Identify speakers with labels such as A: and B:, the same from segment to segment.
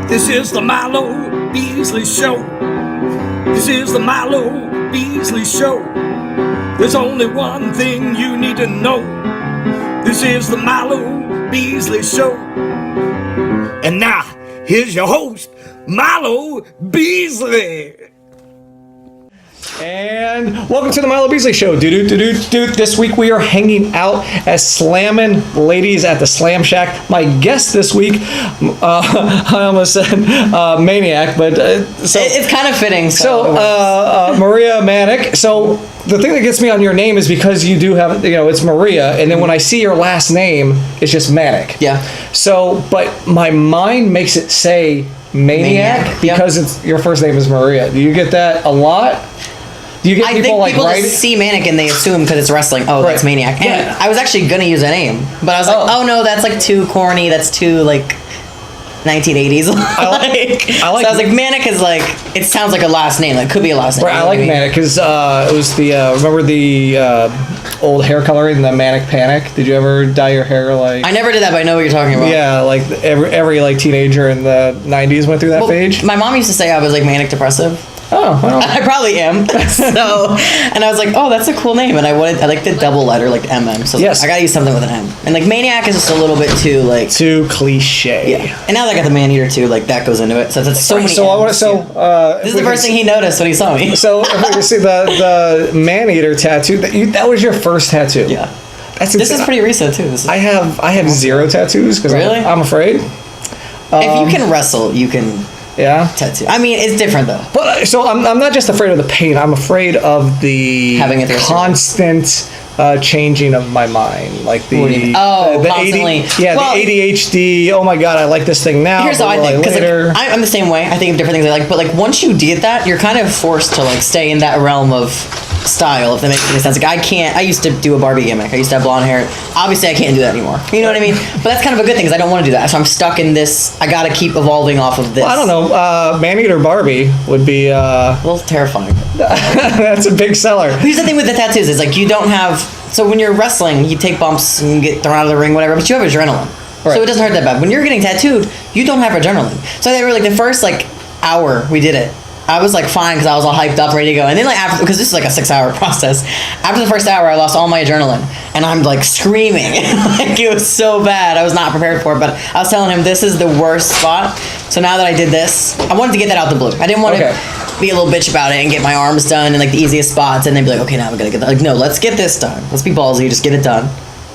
A: This is the Milo Beasley Show. This is the Milo Beasley Show. There's only one thing you need to know. This is the Milo Beasley Show. And now, here's your host, Milo Beasley.
B: And welcome to the Milo Beasley Show. This week we are hanging out as slamming ladies at the Slam Shack. My guest this week, I almost said Maniac, but so
C: it's kind of fitting.
B: Maria Manic. So the thing that gets me on your name is because you do have, it's Maria, and then when I see your last name, it's just Manic.
C: Yeah.
B: So, but my mind makes it say Maniac because it's your first name is Maria. Do you get that a lot? Do you get people
C: think people just see Manic and they assume because it's wrestling, that's Maniac. And I was actually going to use a name, but I was like, oh no, that's like too corny. That's too like 1980s. I like so I was like, Manic is like, it sounds like a last name. Like, could be a last name.
B: Right, I like Manic because it was the, remember the old hair coloring, the Manic Panic? Did you ever dye your hair like...
C: I never did that, but I know what you're talking about.
B: Yeah, like every like teenager in the 90s went through that phase.
C: My mom used to say I was like manic depressive.
B: Oh, well.
C: I probably am. And I was like, oh, that's a cool name. And I like the double letter, like MM. So
B: yes.
C: I gotta use something with an M. And like Maniac is just a little bit too like...
B: too cliche.
C: Yeah. And now that I got the Man Eater too, like that goes into it. So that's so many M's.
B: This
C: is the first thing he noticed when he saw me.
B: So if we can see the Man Eater tattoo, that was your first tattoo.
C: Yeah. This is pretty recent too.
B: I have zero tattoos because
C: really?
B: I'm afraid.
C: If you can wrestle, you can...
B: Yeah.
C: Tattoo. I mean, it's different though.
B: But so I'm not just afraid of the pain. I'm afraid of the constant changing of my mind, like the
C: constantly.
B: The ADHD. Oh my God, I like this thing now.
C: Here's how I think, because like, I'm the same way. I think of different things I like, but like once you did that, you're kind of forced to like stay in that realm of style, if that makes any sense. Like I used to do a Barbie gimmick. I used to have blonde hair. Obviously I can't do that anymore. You know what I mean? But that's kind of a good thing because I don't want to do that. So I'm stuck in this. I gotta keep evolving off of this.
B: Well, I don't know. Man-Eater Barbie would be
C: a little terrifying.
B: That's a big seller.
C: Here's the thing with the tattoos is like you don't have, so when you're wrestling you take bumps and you get thrown out of the ring, whatever, but you have adrenaline. Right. So it doesn't hurt that bad. When you're getting tattooed, you don't have adrenaline. So they were like the first like hour we did it, I was like fine because I was all hyped up, ready to go. And then like after, because this is like a 6-hour process, after the first hour I lost all my adrenaline and I'm like screaming. Like it was so bad. I was not prepared for it, but I was telling him this is the worst spot. So now that I did this, I wanted to get that out the blue. I didn't want to be a little bitch about it and get my arms done in like the easiest spots and then be like, okay, now I'm gonna get that. Like, no, let's get this done. Let's be ballsy, just get it done.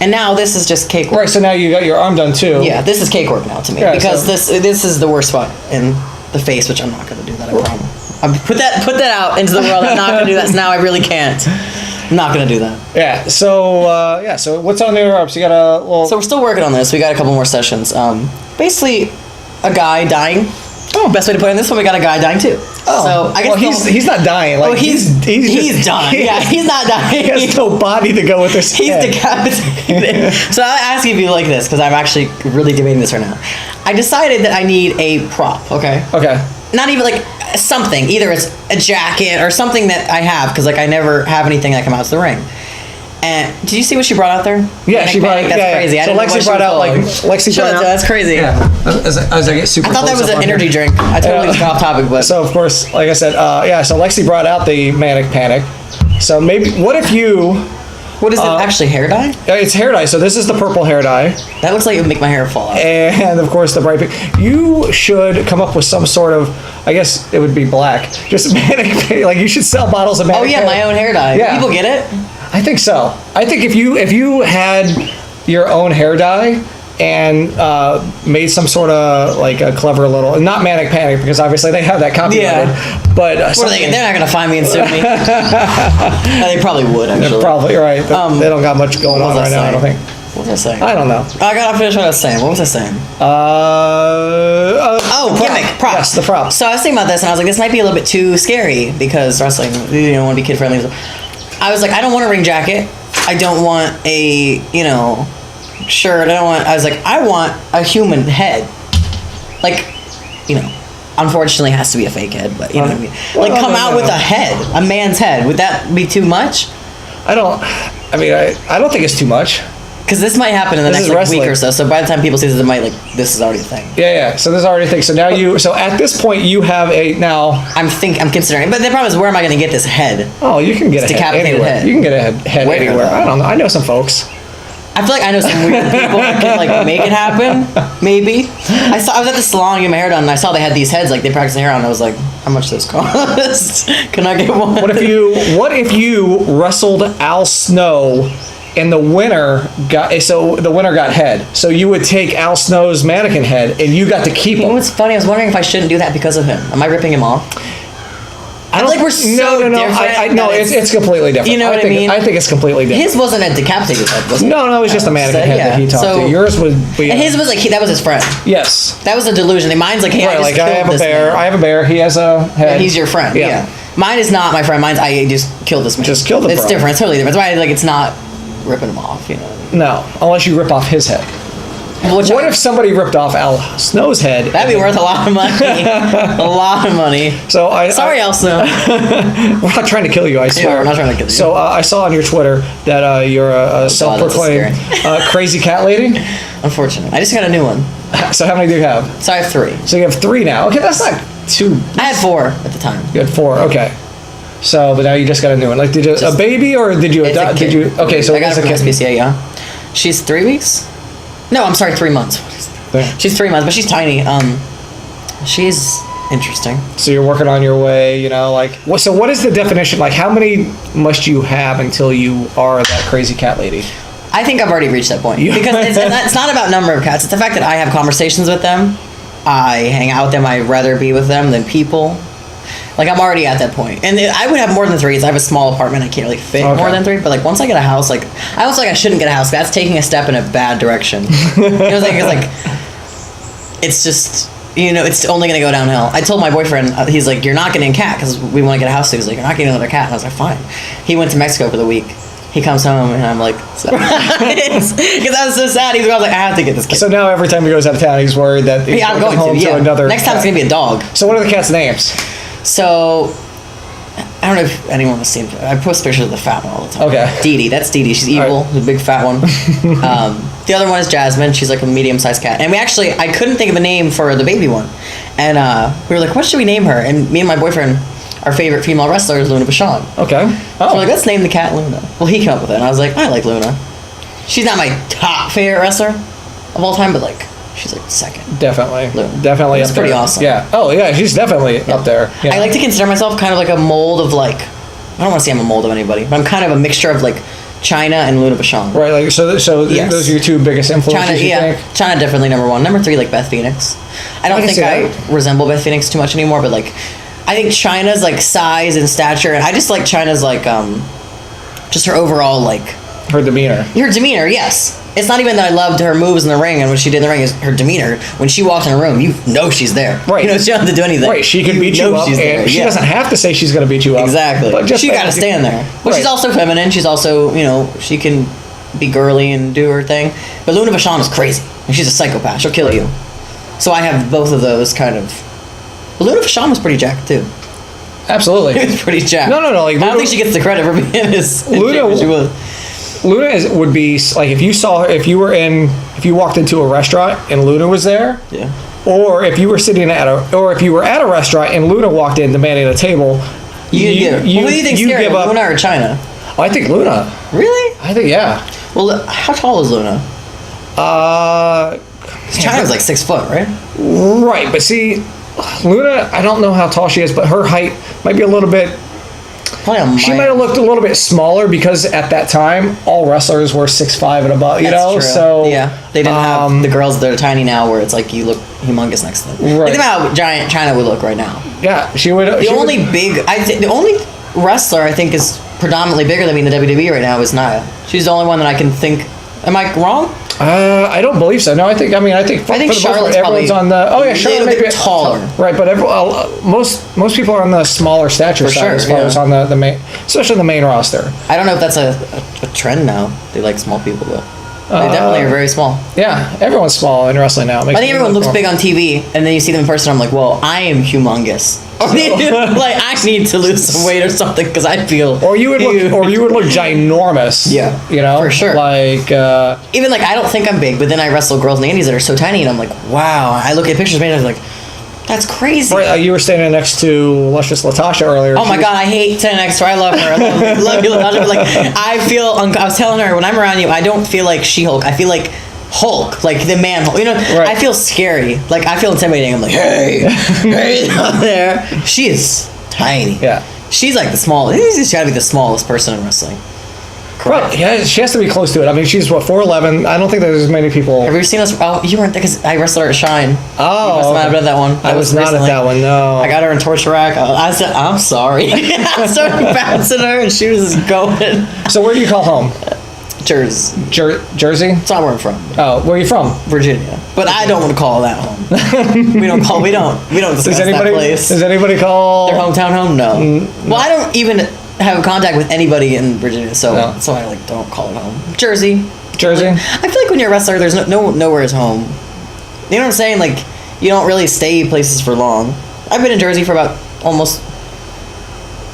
C: And now this is just cake work.
B: Right, so now you got your arm done too.
C: Yeah, this is cake work now to me because this is the worst spot in the face, which I'm not gonna do that, I promise. Put that out into the world. I'm not gonna do that. So now I really can't. I'm not gonna do that.
B: Yeah. So So what's on the ropes? You got a little.
C: So we're still working on this. We got a couple more sessions. Basically, a guy dying. Oh, best way to put it in this one, we got a guy dying too. Oh. So I guess
B: he's not dying. Like
C: he's dying. Yeah, he's not dying.
B: He has no body to go with this.
C: He's decapitated. So I'll ask you if you like this because I'm actually really debating this right now. I decided that I need a prop. Okay.
B: Okay.
C: Not even like something. Either it's a jacket or something that I have because like I never have anything that come out to the ring. And did you see what she brought out there?
B: Yeah, she brought.
C: That's crazy.
B: So Lexi brought out
C: That's crazy.
B: Yeah. As I get super.
C: I thought that was an energy drink. I totally was off topic, but
B: so of course, like I said, So Lexi brought out the Manic Panic. So maybe what if you?
C: What is it actually? Hair dye?
B: It's hair dye. So this is the purple hair dye.
C: That looks like it would make my hair fall out.
B: And of course the bright pink. You should come up with some sort of, I guess it would be black. Just Manic. Like you should sell bottles of Manic.
C: Oh yeah, my own hair dye.
B: Yeah.
C: People get it?
B: I think so. I think if you had your own hair dye and made some sort of like a clever little, not Manic Panic because obviously they have that copyrighted.
C: Yeah.
B: But
C: they're not gonna find me and sue me. They probably would actually.
B: They're probably right. They don't got much going on right now. I don't think.
C: What was I saying?
B: I don't know.
C: I gotta finish what I was saying. What was I saying? Gimmick, prop.
B: Yes, the prop.
C: So I was thinking about this and I was like, this might be a little bit too scary because wrestling, you don't want to be kid friendly. I was like, I don't want a ring jacket. I don't want a, shirt. I was like, I want a human head. Like, unfortunately it has to be a fake head, but you know what I mean? Like come out with a head, a man's head. Would that be too much?
B: I don't think it's too much.
C: Because this might happen in the
B: This
C: next
B: is
C: like, week
B: wrestling.
C: or so. So by the time people see this, it might this is already a thing.
B: Yeah. So this is already a thing. So now so at this point you have now.
C: I'm considering, but the problem is, where am I going to get this head?
B: Oh, you can get a head
C: decapitated
B: anywhere.
C: head.
B: You can get a head
C: Where,
B: anywhere.
C: though?
B: I don't know. I know some folks.
C: I feel like I know some weird people that can like make it happen. Maybe I was at the salon getting my hair done, and I saw they had these heads like they practice the hair on. And I was like, how much does this cost? Can I get one?
B: What if you wrestled Al Snow and the winner got head? So you would take Al Snow's mannequin head and you got to keep
C: You know
B: him.
C: what's funny? I was wondering if I shouldn't do that because of him. Am I ripping him off? I feel like we're so different.
B: No, it's completely different.
C: You know what I mean?
B: I think it's completely different.
C: His wasn't a decapitated head, was it?
B: No, it was just a mannequin head that he talked to. Yours would be.
C: And his was like that was his friend.
B: Yes.
C: That was a delusion. And mine's like, hey,
B: Right,
C: I just killed
B: I have a
C: this
B: bear.
C: man.
B: I have a bear. He has a head.
C: And he's your friend. Yeah. Mine is not my friend. Mine's I just killed this man.
B: Just killed the
C: It's
B: bro.
C: different. It's totally different. That's why like it's not ripping him off. You know.
B: No, unless you rip off his head. What if somebody ripped off Al Snow's head?
C: That'd be worth a lot of money. A lot of money.
B: So
C: Sorry, Al Snow.
B: we're not trying to kill you. I swear.
C: Yeah, we're not trying to kill you.
B: So I saw on your Twitter that you're a self-proclaimed crazy cat lady.
C: Unfortunate. I just got a new one.
B: So how many do you have?
C: So I have 3.
B: So you have 3 now. Okay, that's not too.
C: I had 4 at the time.
B: You had 4. Okay. So, but now you just got a new one. Like, did you a baby or did you adopt? Did you? Okay, so
C: I got
B: it's
C: it
B: a
C: from
B: kid.
C: SPCA. Yeah. She's 3 weeks. No, I'm sorry, 3 months.
B: Yeah.
C: She's 3 months, but she's tiny. She's interesting.
B: So you're working on your way, like. So what is the definition? Like, how many must you have until you are that crazy cat lady?
C: I think I've already reached that point because it's not about number of cats. It's the fact that I have conversations with them. I hang out with them. I'd rather be with them than people. Like, I'm already at that point. And I would have more than 3. I have a small apartment. I can't really fit more than 3. But, like, once I get a house, like, I also, like, I shouldn't get a house. That's taking a step in a bad direction. It's like, it's just, it's only going to go downhill. I told my boyfriend, he's like, you're not getting a cat because we want to get a house. So he's like, you're not getting another cat. And I was like, fine. He went to Mexico for the week. He comes home and I'm like, surprise. Because I was so sad. I was like, I have to get this kid.
B: So now every time he goes out of town, he's worried that he's
C: I'm
B: going home to another.
C: Next time it's going to be a dog.
B: So what are the cat's names?
C: So, I don't know if anyone has seen it. I post pictures of the fat one all the time.
B: Okay.
C: Dee Dee. That's Dee Dee. She's evil.
B: Right.
C: The big fat one. The other one is Jasmine. She's like a medium-sized cat. And I couldn't think of a name for the baby one. And we were like, what should we name her? And me and my boyfriend, our favorite female wrestler is Luna Vachon.
B: Okay.
C: So we're like, let's name the cat Luna. Well, he came up with it. And I was like, I like Luna. She's not my top favorite wrestler of all time, but like, she's like second.
B: Definitely.
C: Luna.
B: Definitely
C: It's
B: up there.
C: pretty awesome.
B: Yeah. Oh, yeah, she's definitely up there. Yeah.
C: I like to consider myself kind of like a mold of like, I don't want to say I'm a mold of anybody, but I'm kind of a mixture of like China and Luna Vachon.
B: Right, like so
C: Yes.
B: those are your 2 biggest influences,
C: China,
B: you think?
C: China definitely number 1. Number 3, like Beth Phoenix. I don't think I resemble Beth Phoenix too much anymore, but like, I think China's like size and stature, and I just like China's like, just her overall like.
B: Her demeanor.
C: Her demeanor, yes. It's not even that I loved her moves in the ring and what she did in the ring is her demeanor. When she walks in a room, you know she's there.
B: Right.
C: She don't have to do anything.
B: Right, she can beat you up, and she doesn't have to say she's going to beat you up.
C: Exactly.
B: But just
C: she got to stand there. But she's also feminine. She's also, she can be girly and do her thing. But Luna Vachon is crazy. And she's a psychopath. She'll kill you. So I have both of those kind of. But Luna Vachon was pretty jacked too.
B: Absolutely.
C: It was pretty jacked.
B: No. Like,
C: I don't think she gets the credit for being as
B: Luna.
C: she was.
B: Luna would be like if you saw her, if you walked into a restaurant and Luna was there.
C: Yeah.
B: Or if you were at a restaurant and Luna walked in demanding a table.
C: Who do you think scarier, Luna or China?
B: I think Luna.
C: Really?
B: I think yeah.
C: Well, how tall is Luna? China's like 6 foot, right?
B: Right, but see, Luna, I don't know how tall she is, but her height might be a little bit. She might have looked a little bit smaller because at that time all wrestlers were 6'5" and above.
C: That's true.
B: So
C: yeah, they didn't have the girls that are tiny now, where it's like you look humongous next to them.
B: Right.
C: Think about how giant China would look right now.
B: Yeah, she would.
C: The only wrestler I think is predominantly bigger than me in the WWE right now is Nia. She's the only one that I can think. Am I wrong?
B: I don't believe so. No, I think
C: Charlotte's
B: everyone's on the. Oh yeah, Charlotte may be
C: taller.
B: Right, but most people are on the smaller stature side as far as on the main, especially the main roster.
C: I don't know if that's a trend now. They like small people though. They definitely are very small.
B: Yeah, everyone's small in wrestling now.
C: I think everyone looks big on TV, and then you see them in person. I'm like, well, I am humongous. Like I need to lose some weight or something because I feel.
B: Or you would look ginormous.
C: Yeah,
B: you know,
C: for sure.
B: Like
C: even like I don't think I'm big, but then I wrestle girls in the indies that are so tiny, and I'm like, wow. I look at pictures made, and I'm like, that's crazy.
B: Right, you were standing next to Luscious Latasha earlier.
C: Oh my god, I hate standing next to her. I love her. I love you, Latasha. But like, I feel. I was telling her when I'm around you, I don't feel like She-Hulk. I feel like Hulk, like the man Hulk. You know,
B: right.
C: I feel scary. Like I feel intimidating. I'm like, hey, hey, down there. She is tiny.
B: Yeah.
C: She's like the smallest. She's got to be the smallest person in wrestling.
B: Correct. Well, yeah, she has to be close to it. I mean, she's what 4'11". I don't think there's as many people.
C: Have you seen us? Oh, you weren't there because I wrestled her at Shine.
B: Oh,
C: you must not have been at that one.
B: I was not
C: recently.
B: at that one. No,
C: I got her in Torture Rack. I said, I'm sorry. I started bouncing her, and she was just going.
B: So where do you call home?
C: Jersey.
B: Jersey?
C: It's not where I'm from.
B: Oh, where are you from?
C: Virginia. But I don't want to call that home. We don't discuss that place.
B: Does anybody call
C: their hometown home? No. Well, I don't even have contact with anybody in Virginia, so I like don't call it home. Jersey.
B: Jersey?
C: I feel like when you're a wrestler, there's nowhere is home. You know what I'm saying? Like, you don't really stay places for long. I've been in Jersey for about almost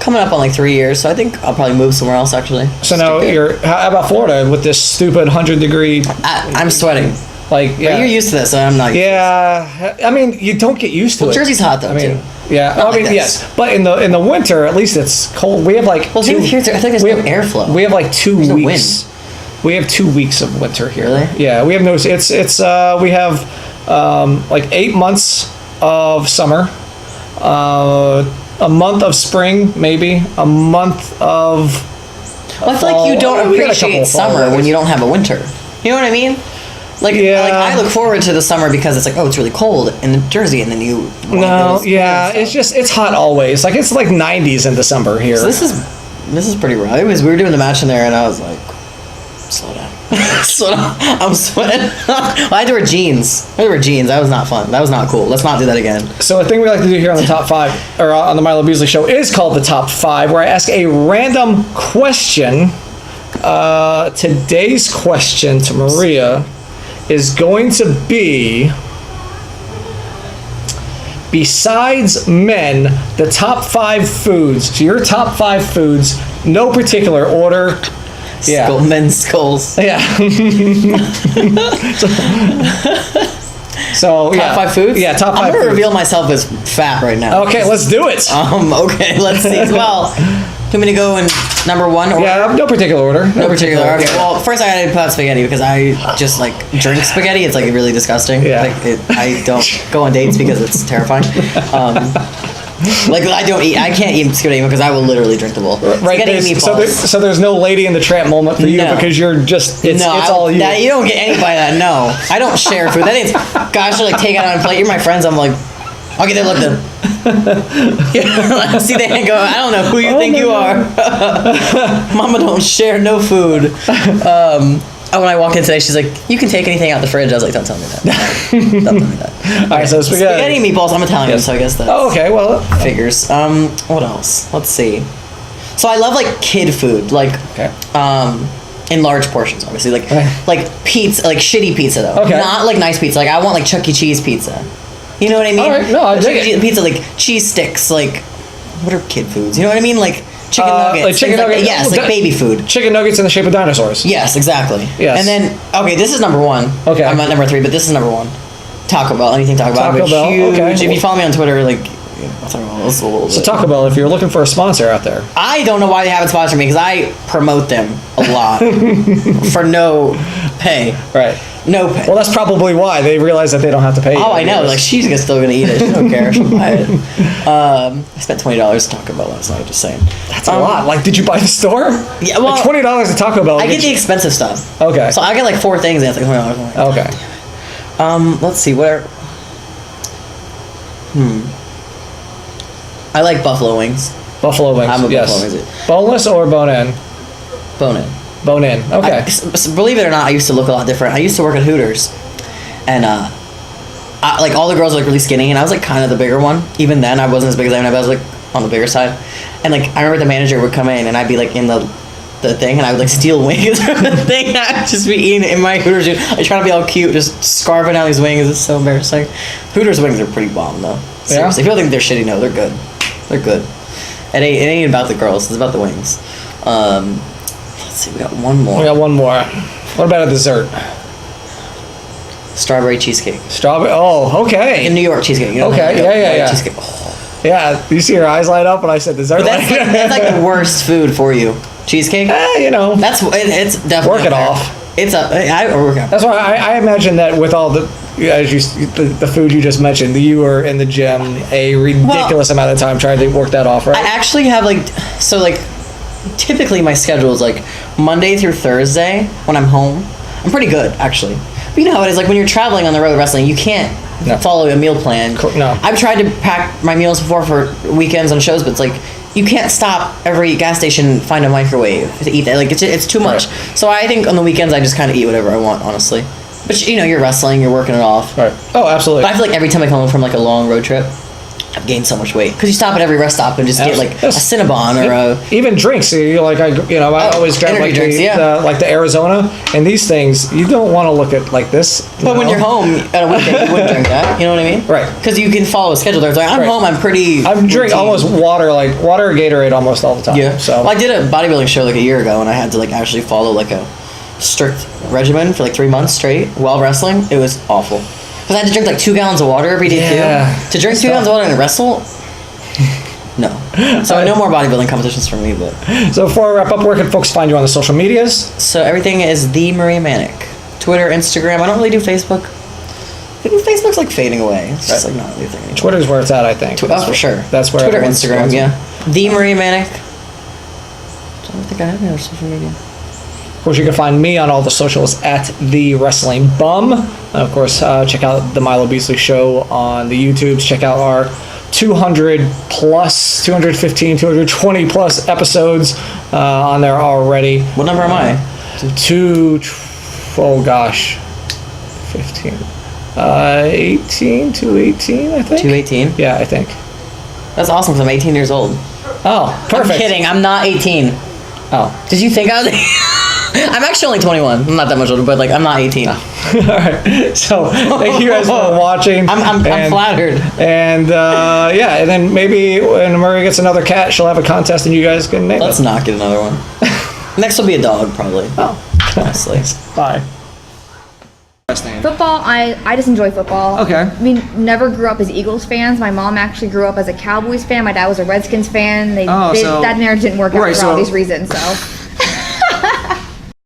C: coming up on like 3 years, so I think I'll probably move somewhere else actually.
B: So now how about Florida with this stupid 100-degree?
C: I'm sweating.
B: Like, yeah.
C: But you're used to this, so I'm not.
B: Yeah, I mean, you don't get used to it.
C: Jersey's hot though, too.
B: Yeah, I mean, yes, but in the winter, at least it's cold. We have like
C: here, I think there's no airflow.
B: We have like 2
C: there's
B: weeks.
C: No wind.
B: We have 2 weeks of winter here.
C: Really?
B: Yeah, we have no. It's we have like 8 months of summer, a month of spring, maybe a month of.
C: Well, I feel like you don't appreciate summer when you don't have a winter. You know what I mean? Like, I look forward to the summer because it's like, oh, it's really cold in Jersey, and then you.
B: No, yeah, it's hot always. Like it's like 90s in December here.
C: So this is pretty rough. We were doing the match in there, and I was like, slow down, slow down. I'm sweating. Well, I had to wear jeans. That was not fun. That was not cool. Let's not do that again.
B: So a thing we like to do here on the top 5 or on the Milo Beasley Show is called the top 5, where I ask a random question. Today's question to Maria is going to be, besides men, the top 5 foods. So your top 5 foods, no particular order. Yeah.
C: Men's skulls.
B: Yeah. So
C: top 5 foods?
B: Yeah, top 5
C: I'm gonna
B: foods.
C: reveal myself as fat right now.
B: Okay, let's do it.
C: Okay, let's see as well. Do you want me to go in number 1? Or
B: yeah, no particular order.
C: No particular order. Okay, well, first I gotta put out spaghetti because I just like drink spaghetti. It's like really disgusting.
B: Yeah.
C: Like I don't go on dates because it's terrifying. Like I can't eat spaghetti because I will literally drink the bowl.
B: Right. So there's no Lady in the Tramp moment for you because you're just it's all you.
C: You don't get any by that. No, I don't share food. That is, gosh, like take it on a plate. You're my friends. I'm like, okay, then look then. See, they go, I don't know who you think you are. Mama don't share no food. When I walked in today, she's like, you can take anything out the fridge. I was like, don't tell me that. Don't tell me that.
B: All right, so spaghetti
C: meatballs. I'm Italian, so I guess that.
B: Oh, okay. Well,
C: figures. What else? Let's see. So I love like kid food, like in large portions, obviously, like pizza, like shitty pizza though.
B: Okay.
C: Not like nice pizza. Like I want like Chuck E. Cheese pizza. You know what I mean?
B: All right. No, I dig it.
C: Pizza, like cheese sticks, like what are kid foods? You know what I mean? Like chicken nuggets.
B: Like chicken nuggets.
C: Yes, like baby food.
B: Chicken nuggets in the shape of dinosaurs.
C: Yes, exactly.
B: Yes.
C: And then this is number 1.
B: Okay.
C: I'm not number 3, but this is number 1. Taco Bell. Anything Taco Bell.
B: Taco Bell.
C: Huge.
B: Okay.
C: If you follow me on Twitter, like Taco Bell is a little bit.
B: So Taco Bell, if you're looking for a sponsor out there.
C: I don't know why they haven't sponsored me because I promote them a lot for no pay.
B: Right.
C: No pay.
B: Well, that's probably why they realize that they don't have to pay.
C: Oh, I know. Like she's still gonna eat it. She don't care. She'll buy it. I spent $20 at Taco Bell last night. Just saying.
B: That's a lot. Like, did you buy the store?
C: Yeah. Well,
B: like $20 at Taco Bell.
C: I get the expensive stuff.
B: Okay.
C: So I get like 4 things and it's like $20.
B: Okay.
C: Let's see. Where? I like buffalo wings.
B: Buffalo wings.
C: I'm a
B: yes.
C: buffalo wings.
B: Boneless or bone-in?
C: Bone-in.
B: Bone-in. Okay.
C: Believe it or not, I used to look a lot different. I used to work at Hooters, and like all the girls were like really skinny, and I was like kind of the bigger one. Even then, I wasn't as big as I am now, but I was like on the bigger side. And like I remember the manager would come in, and I'd be like in the the thing, and I would like steal wings from the thing. And I'd just be eating it in my Hooters. I try to be all cute, just scarfing out these wings. It's so embarrassing. Hooters wings are pretty bomb though. Seriously, if people think they're shitty, no, they're good. They're good. It ain't about the girls. It's about the wings. Let's see. We got one more.
B: What about a dessert?
C: Strawberry cheesecake.
B: Strawberry. Oh, okay.
C: In New York cheesecake. You know,
B: Okay. Yeah.
C: Cheesecake. Oh.
B: Yeah. You see your eyes light up when I said dessert.
C: That's like the worst food for you. Cheesecake.
B: You know.
C: It's definitely
B: work it off.
C: It's I work out.
B: That's why I imagine that with all the food you just mentioned, you were in the gym a ridiculous amount of time trying to work that off, right?
C: I actually have typically my schedule is like Monday through Thursday when I'm home. I'm pretty good actually. But you know how it is, like when you're traveling on the road wrestling, you can't follow a meal plan.
B: No.
C: I've tried to pack my meals before for weekends on shows, but it's like you can't stop every gas station, find a microwave to eat that. Like it's too much. Right. So I think on the weekends I just kind of eat whatever I want, honestly. But you know, you're wrestling, you're working it off.
B: Right. Oh, absolutely.
C: But I feel like every time I come home from like a long road trip, I've gained so much weight because you stop at every rest stop and just get like a Cinnabon or a
B: even drinks. I always drink like
C: drinks,
B: the Arizona and these things. You don't want to look at like this.
C: But when you're home at a weekend, you wouldn't drink that. You know what I mean?
B: Right.
C: Because you can follow a schedule. There's like I'm home. I'm pretty.
B: I'm drinking almost water or Gatorade almost all the time.
C: Yeah.
B: So
C: I did a bodybuilding show like a year ago, and I had to like actually follow like a strict regimen for like 3 months straight while wrestling. It was awful. Because I had to drink like 2 gallons of water every day too. To drink 2 gallons of water and wrestle. No. So no more bodybuilding competitions for me, but.
B: So before I wrap up, where can folks find you on the social medias?
C: So everything is the Maria Manic. Twitter, Instagram. I don't really do Facebook. Facebook's like fading away. It's just like not really a thing anymore.
B: Twitter's where it's at, I think.
C: For sure.
B: That's where
C: Twitter, Instagram, yeah. The Maria Manic. I don't think I have any other social media.
B: Of course, you can find me on all the socials at The Wrestling Bum. And of course, check out the Milo Beasley Show on the YouTubes. Check out our 215, 220 plus episodes on there already.
C: What number am I?
B: 15. 18, 218, I think.
C: 218?
B: Yeah, I think.
C: That's awesome because I'm 18 years old.
B: Oh, perfect.
C: I'm kidding. I'm not 18.
B: Oh.
C: Did you think I was... I'm actually only 21. I'm not that much older, but like I'm not 18.
B: All right. So thank you guys for watching.
C: I'm flattered.
B: And and then maybe when Maria gets another cat, she'll have a contest and you guys can name
C: Let's
B: it.
C: not get another one. Next will be a dog, probably.
B: Oh.
C: Honestly.
B: Bye.
D: Football, I just enjoy football.
B: Okay.
D: I mean, never grew up as Eagles fans. My mom actually grew up as a Cowboys fan. My dad was a Redskins fan. That marriage didn't work out for all these reasons. So